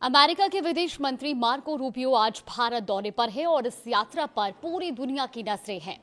America के विदेश मंत्री मार्को रूबियो आज भारत दौरे पर है और इस यात्रा पर पूरी दुनिया की नजरें हैं।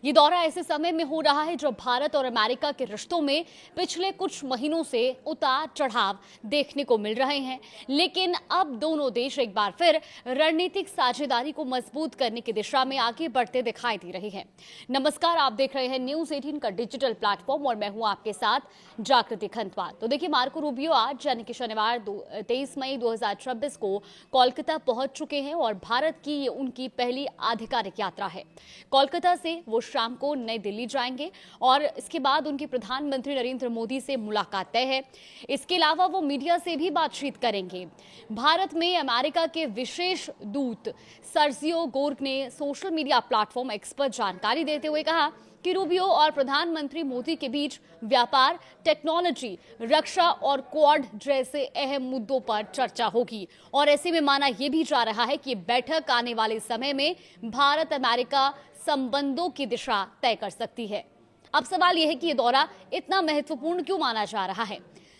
ये दौरा ऐसे समय में हो रहा है जब भारत और अमेरिका के रिश्तों में पिछले कुछ महीनों से उतार चढ़ाव देखने को मिल रहे हैं, लेकिन अब दोनों देश एक बार फिर रणनीतिक साझेदारी को मजबूत करने की दिशा में आगे बढ़ते दिखाई दे रहे हैं। नमस्कार, आप देख रहे हैं न्यूज 18 का डिजिटल प्लेटफॉर्म और मैं हूं आपके साथ जागृति खंतवाल। तो देखिए, मार्को रूबियो आज यानी कि शनिवार 23 मई 2026 को कोलकाता पहुंच चुके हैं और भारत की ये उनकी पहली आधिकारिक यात्रा है। कोलकाता से वो शाम को नई दिल्ली जाएंगे और इसके बाद उनकी प्रधानमंत्री नरेंद्र मोदी से मुलाकात तय है। इसके अलावा वो मीडिया से भी बातचीत करेंगे। भारत में अमेरिका के विशेष दूत सर्जियो गोर्ग ने सोशल मीडिया प्लेटफॉर्म एक्स पर जानकारी देते हुए कहा कि रूबियो और प्रधानमंत्री मोदी के बीच व्यापार, टेक्नोलॉजी, रक्षा और क्वाड जैसे अहम मुद्दों पर चर्चा होगी और ऐसे में माना यह भी जा रहा है कि बैठक आने वाले समय में भारत अमेरिका संबंधों की दिशा तय कर सकती है। अब सवाल यह है कि यह दौरा इतना महत्वपूर्ण क्यों माना जा रहा है।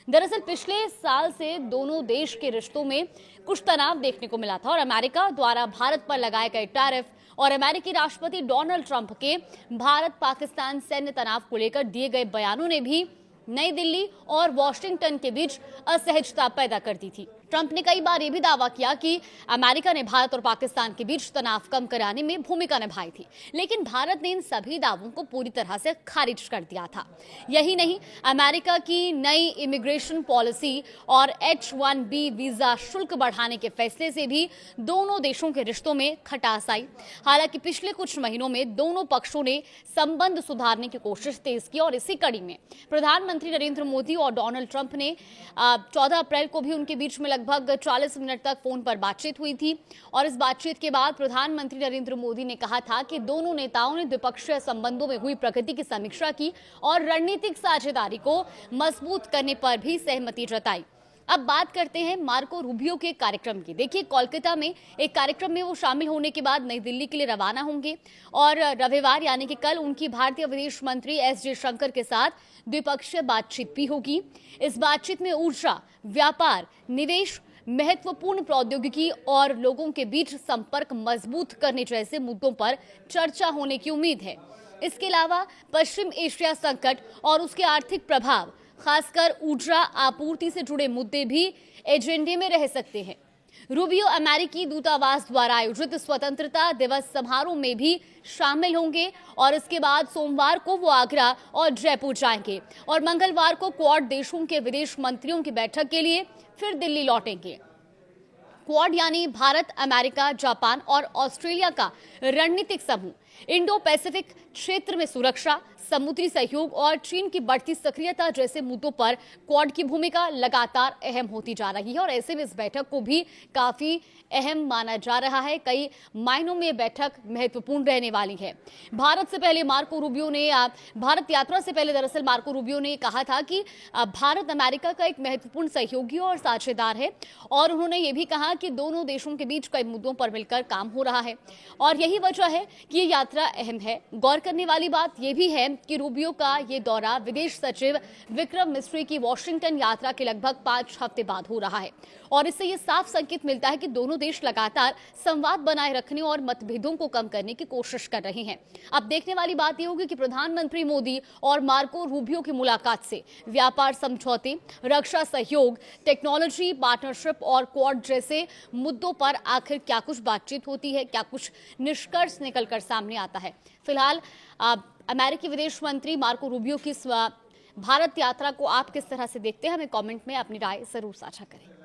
दरअसल पिछले साल से दोनों देश के रिश्तों में कुछ तनाव देखने को मिला था और अमेरिका द्वारा भारत पर लगाए गए टैरिफ और अमेरिकी राष्ट्रपति डोनाल्ड ट्रंप के भारत पाकिस्तान सैन्य तनाव को लेकर दिए गए बयानों ने भी नई दिल्ली और वॉशिंगटन के बीच असहजता पैदा कर दी थी। ट्रंप ने कई बार यह भी दावा किया कि अमेरिका ने भारत और पाकिस्तान के बीच तनाव कम कराने में भूमिका निभाई थी, लेकिन भारत ने इन सभी दावों को पूरी तरह से खारिज कर दिया था। यही नहीं, अमेरिका की नई इमिग्रेशन पॉलिसी और H-1B वीजा शुल्क बढ़ाने के फैसले से भी दोनों देशों के रिश्तों में खटास आई। हालांकि पिछले कुछ महीनों में दोनों पक्षों ने संबंध सुधारने की कोशिश तेज की और इसी कड़ी में प्रधानमंत्री नरेंद्र मोदी और डोनाल्ड ट्रंप ने 14 अप्रैल को भी उनके बीच में लगभग 40 मिनट तक फोन पर बातचीत हुई थी और इस बातचीत के बाद प्रधानमंत्री नरेंद्र मोदी ने कहा था कि दोनों नेताओं ने द्विपक्षीय संबंधों में हुई प्रगति की समीक्षा की और रणनीतिक साझेदारी को मजबूत करने पर भी सहमति जताई। अब बात करते हैं मार्को रूबियो के कार्यक्रम की। देखिए, कोलकाता में एक कार्यक्रम में वो शामिल होने के बाद नई दिल्ली के लिए रवाना होंगे और रविवार यानी कि कल उनकी भारतीय विदेश मंत्री एस जयशंकर के साथ द्विपक्षीय बातचीत भी होगी। इस बातचीत में ऊर्जा, व्यापार, निवेश, महत्वपूर्ण प्रौद्योगिकी और लोगों के बीच संपर्क मजबूत करने जैसे मुद्दों पर चर्चा होने की उम्मीद है। इसके अलावा पश्चिम एशिया संकट और उसके आर्थिक प्रभाव, खासकर ऊर्जा आपूर्ति से जुड़े मुद्दे भी एजेंडे में रह सकते हैं। रूबियो अमेरिकी दूतावास द्वारा आयोजित स्वतंत्रता दिवस समारोह में भी शामिल होंगे और इसके बाद सोमवार को वो आगरा और जयपुर जाएंगे और मंगलवार को क्वाड देशों के विदेश मंत्रियों की बैठक के लिए फिर दिल्ली लौटेंगे। क्वाड यानी भारत, अमेरिका, जापान और ऑस्ट्रेलिया का रणनीतिक समूह इंडो पैसिफिक क्षेत्र में सुरक्षा, समुद्री सहयोग और चीन की बढ़ती सक्रियता जैसे मुद्दों पर क्वाड की भूमिका लगातार अहम होती जा रही है और ऐसे में इस बैठक को भी काफी अहम माना जा रहा है। कई मायनों में बैठक महत्वपूर्ण रहने वाली है। भारत यात्रा से पहले दरअसल मार्को रूबियो ने कहा था कि भारत अमेरिका का एक महत्वपूर्ण सहयोगी और साझेदार है और उन्होंने ये भी कहा कि दोनों देशों के बीच कई मुद्दों पर मिलकर काम हो रहा है और यही वजह है कि ये यात्रा अहम है। गौर करने वाली बात यह भी है कि रूबियो का ये दौरा विदेश सचिव विक्रम मिस्री की वॉशिंगटन यात्रा के लगभग 5 हफ्ते बाद हो रहा है और इससे ये साफ संकेत मिलता है कि दोनों देश लगातार संवाद बनाए रखने और मतभेदों को कम करने की कोशिश कर रहे हैं। अब देखने वाली बात यह होगी कि प्रधानमंत्री मोदी और मार्को रूबियो की मुलाकात से व्यापार समझौते, रक्षा सहयोग, टेक्नोलॉजी पार्टनरशिप और क्वाड जैसे मुद्दों पर आखिर क्या कुछ बातचीत होती है, क्या कुछ निष्कर्ष निकलकर सामने आता है। फिलहाल अमेरिकी विदेश मंत्री मार्को रूबियो की भारत यात्रा को आप किस तरह से देखते हैं, हमें कमेंट में अपनी राय जरूर साझा करें।